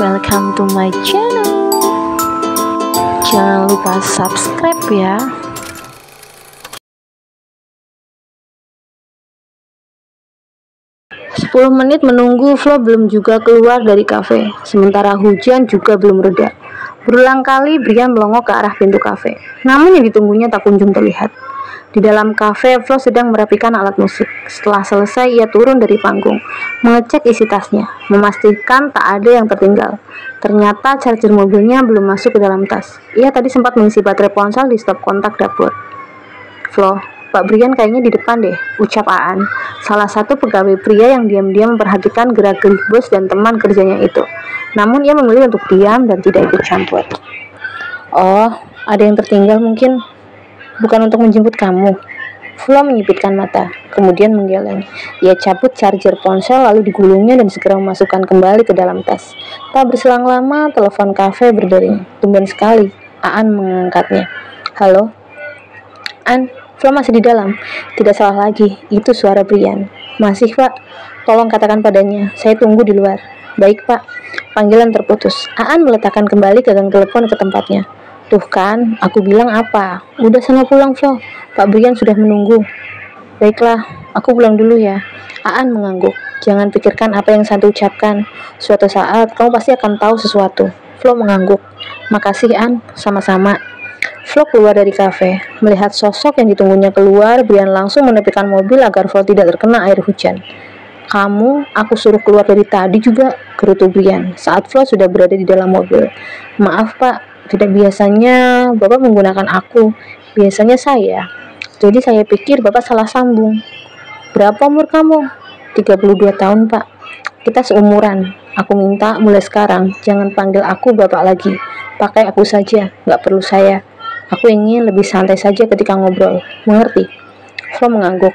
welcome to my channel. Jangan lupa subscribe ya. Sepuluh menit menunggu, Flo belum juga keluar dari kafe. Sementara hujan juga belum reda. Berulang kali Brian melongok ke arah pintu kafe, namun yang ditunggunya tak kunjung terlihat. Di dalam kafe, Flo sedang merapikan alat musik. Setelah selesai, ia turun dari panggung, mengecek isi tasnya, memastikan tak ada yang tertinggal. Ternyata charger mobilnya belum masuk ke dalam tas. Ia tadi sempat mengisi baterai ponsel di stop kontak dapur. Flo, Pak Brian kayaknya di depan deh, ucap Aan, salah satu pegawai pria yang diam-diam memperhatikan gerak-gerik bos dan teman kerjanya itu. Namun ia memilih untuk diam dan tidak ikut campur. Oh, ada yang tertinggal mungkin. Bukan untuk menjemput kamu. Flo menyipitkan mata, kemudian menggeleng. Ia cabut charger ponsel lalu digulungnya dan segera memasukkan kembali ke dalam tas. Tak berselang lama, telepon kafe berdering. Tumben sekali, Aan mengangkatnya. Halo? An, Flo masih di dalam. Tidak salah lagi, itu suara Brian. Masih, Pak. Tolong katakan padanya, saya tunggu di luar. Baik, Pak. Panggilan terputus. Aan meletakkan kembali gagang telepon ke tempatnya. Tuh kan, aku bilang apa? Udah sana pulang, Flo. Pak Brian sudah menunggu. Baiklah, aku pulang dulu ya. Aan mengangguk. Jangan pikirkan apa yang saya ucapkan. Suatu saat, kamu pasti akan tahu sesuatu. Flo mengangguk. Makasih, Aan. Sama-sama. Flo keluar dari kafe. Melihat sosok yang ditunggunya keluar, Brian langsung menepikan mobil agar Flo tidak terkena air hujan. Kamu, aku suruh keluar dari tadi juga, gerutu Brian saat Flo sudah berada di dalam mobil. Maaf, Pak. Tidak biasanya Bapak menggunakan aku, biasanya saya. Jadi saya pikir Bapak salah sambung. Berapa umur kamu? 32 tahun, Pak. Kita seumuran. Aku minta mulai sekarang jangan panggil aku Bapak lagi. Pakai aku saja, nggak perlu saya. Aku ingin lebih santai saja ketika ngobrol. Mengerti? Flo mengangguk.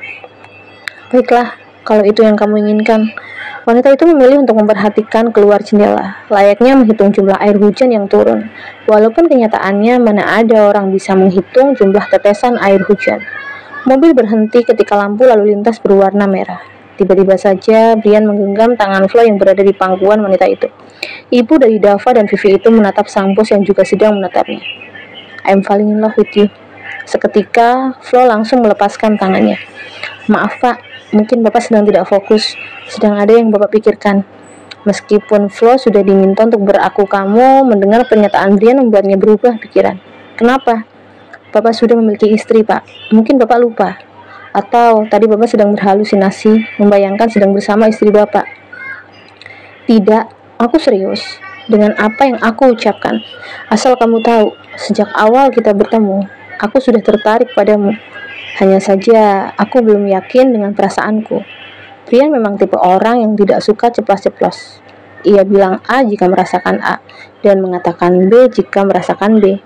Baiklah, kalau itu yang kamu inginkan. Wanita itu memilih untuk memperhatikan keluar jendela, layaknya menghitung jumlah air hujan yang turun. Walaupun kenyataannya mana ada orang bisa menghitung jumlah tetesan air hujan. Mobil berhenti ketika lampu lalu lintas berwarna merah. Tiba-tiba saja Brian menggenggam tangan Flo yang berada di pangkuan wanita itu. Ibu dari Dava dan Vivi itu menatap sang bos yang juga sedang menatapnya. I'm falling in love with you. Seketika Flo langsung melepaskan tangannya. Maaf, Pak. Mungkin Bapak sedang tidak fokus, sedang ada yang Bapak pikirkan. Meskipun Flo sudah diminta untuk beraku kamu, mendengar pernyataan Brian membuatnya berubah pikiran. Kenapa? Bapak sudah memiliki istri, Pak. Mungkin Bapak lupa. Atau tadi Bapak sedang berhalusinasi, membayangkan sedang bersama istri Bapak. Tidak, aku serius dengan apa yang aku ucapkan. Asal kamu tahu, sejak awal kita bertemu, aku sudah tertarik padamu. Hanya saja, aku belum yakin dengan perasaanku. Brian memang tipe orang yang tidak suka ceplas-ceplos. Ia bilang A jika merasakan A, dan mengatakan B jika merasakan B.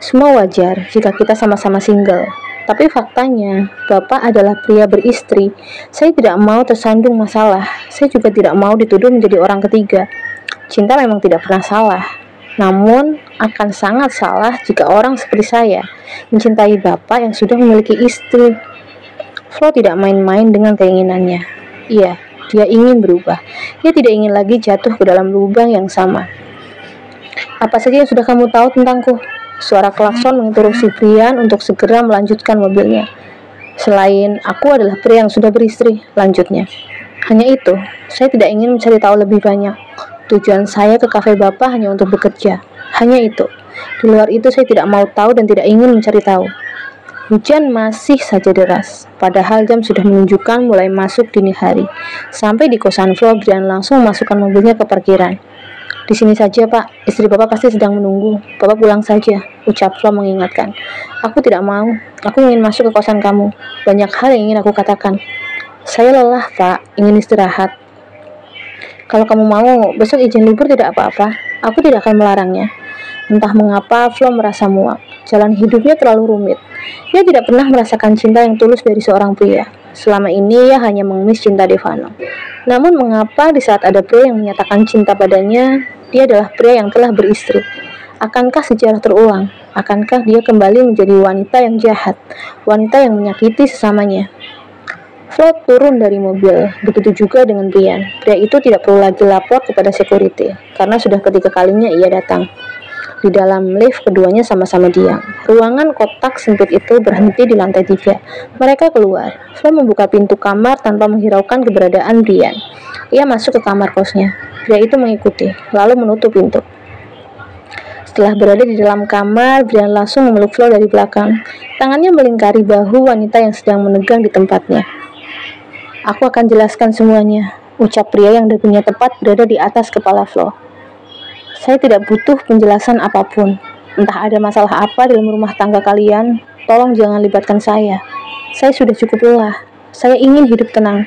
Semua wajar jika kita sama-sama single. Tapi faktanya, Bapak adalah pria beristri. Saya tidak mau tersandung masalah. Saya juga tidak mau dituduh menjadi orang ketiga. Cinta memang tidak pernah salah. Namun, akan sangat salah jika orang seperti saya mencintai Bapak yang sudah memiliki istri. Flo tidak main-main dengan keinginannya. Iya, dia ingin berubah. Dia tidak ingin lagi jatuh ke dalam lubang yang sama. Apa saja yang sudah kamu tahu tentangku? Suara klakson menginterupsi Brian untuk segera melanjutkan mobilnya. Selain aku adalah pria yang sudah beristri, lanjutnya. Hanya itu, saya tidak ingin mencari tahu lebih banyak. Tujuan saya ke kafe Bapak hanya untuk bekerja. Hanya itu. Di luar itu saya tidak mau tahu dan tidak ingin mencari tahu. Hujan masih saja deras. Padahal jam sudah menunjukkan mulai masuk dini hari. Sampai di kosan Flo, Brian langsung memasukkan mobilnya ke parkiran. Di sini saja, Pak. Istri Bapak pasti sedang menunggu. Bapak pulang saja, ucap Flo mengingatkan. Aku tidak mau. Aku ingin masuk ke kosan kamu. Banyak hal yang ingin aku katakan. Saya lelah, Pak. Ingin istirahat. Kalau kamu mau, besok izin libur tidak apa-apa. Aku tidak akan melarangnya. Entah mengapa, Flo merasa muak. Jalan hidupnya terlalu rumit. Dia tidak pernah merasakan cinta yang tulus dari seorang pria. Selama ini, ia hanya mengemis cinta Devano. Namun mengapa di saat ada pria yang menyatakan cinta padanya, dia adalah pria yang telah beristri? Akankah sejarah terulang? Akankah dia kembali menjadi wanita yang jahat? Wanita yang menyakiti sesamanya? Flo turun dari mobil, begitu juga dengan Brian. Pria itu tidak perlu lagi lapor kepada security, karena sudah ketiga kalinya ia datang. Di dalam lift, keduanya sama-sama diam. Ruangan kotak sempit itu berhenti di lantai 3. Mereka keluar. Flo membuka pintu kamar tanpa menghiraukan keberadaan Brian. Ia masuk ke kamar kosnya. Pria itu mengikuti, lalu menutup pintu. Setelah berada di dalam kamar, Brian langsung memeluk Flo dari belakang. Tangannya melingkari bahu wanita yang sedang menegang di tempatnya. Aku akan jelaskan semuanya, ucap pria yang dagunya tepat berada di atas kepala Flo. Saya tidak butuh penjelasan apapun. Entah ada masalah apa dalam rumah tangga kalian, tolong jangan libatkan saya. Saya sudah cukup lelah. Saya ingin hidup tenang.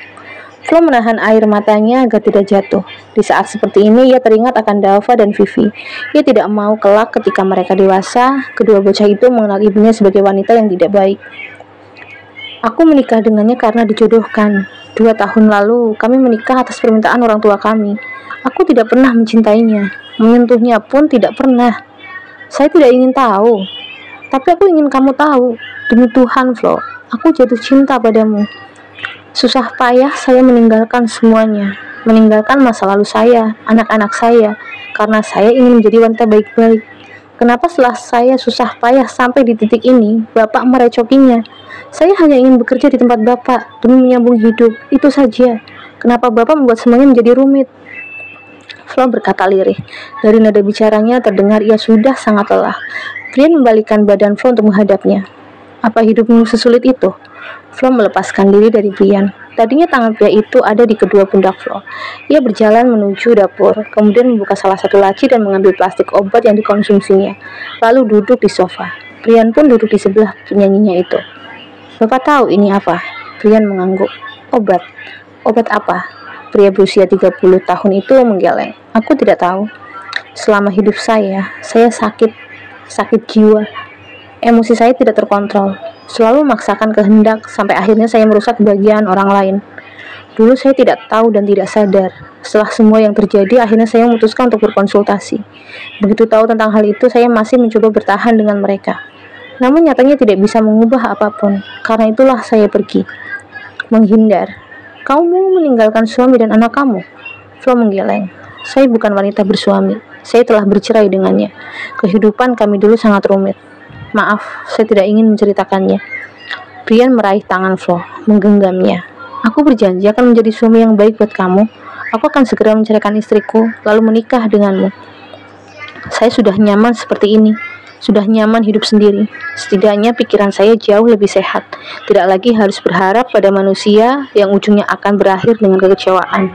Flo menahan air matanya agar tidak jatuh. Di saat seperti ini, ia teringat akan Dalva dan Vivi. Ia tidak mau kelak ketika mereka dewasa, kedua bocah itu mengenal ibunya sebagai wanita yang tidak baik. Aku menikah dengannya karena dijodohkan. 2 tahun lalu, kami menikah atas permintaan orang tua kami. Aku tidak pernah mencintainya. Menyentuhnya pun tidak pernah. Saya tidak ingin tahu. Tapi aku ingin kamu tahu. Demi Tuhan, Flo, aku jatuh cinta padamu. Susah payah saya meninggalkan semuanya. Meninggalkan masa lalu saya, anak-anak saya. Karena saya ingin menjadi wanita baik-baik. Kenapa setelah saya susah payah sampai di titik ini, Bapak merecokinya? Saya hanya ingin bekerja di tempat Bapak demi menyambung hidup, itu saja. Kenapa Bapak membuat semuanya menjadi rumit? Flo berkata lirih. Dari nada bicaranya terdengar ia sudah sangat lelah. Brian membalikkan badan Flo untuk menghadapnya. Apa hidupmu sesulit itu? Flo melepaskan diri dari Brian. Tadinya tangan pria itu ada di kedua pundak Flo. Ia berjalan menuju dapur, kemudian membuka salah satu laci dan mengambil plastik obat yang dikonsumsinya. Lalu duduk di sofa. Brian pun duduk di sebelah penyanyinya itu. Bapak tahu ini apa? Brian mengangguk. Obat. Obat apa? Pria berusia 30 tahun itu menggeleng. Aku tidak tahu. Selama hidup saya sakit jiwa. Emosi saya tidak terkontrol. Selalu memaksakan kehendak sampai akhirnya saya merusak kebahagiaan orang lain. Dulu saya tidak tahu dan tidak sadar. Setelah semua yang terjadi, akhirnya saya memutuskan untuk berkonsultasi. Begitu tahu tentang hal itu, saya masih mencoba bertahan dengan mereka. Namun nyatanya tidak bisa mengubah apapun. Karena itulah saya pergi. Menghindar. Kamu mau meninggalkan suami dan anak kamu? Flo menggeleng. Saya bukan wanita bersuami. Saya telah bercerai dengannya. Kehidupan kami dulu sangat rumit. Maaf, saya tidak ingin menceritakannya. Brian meraih tangan Flo, menggenggamnya. Aku berjanji akan menjadi suami yang baik buat kamu. Aku akan segera menceraikan istriku, lalu menikah denganmu. Saya sudah nyaman seperti ini. Sudah nyaman hidup sendiri. Setidaknya pikiran saya jauh lebih sehat. Tidak lagi harus berharap pada manusia yang ujungnya akan berakhir dengan kekecewaan.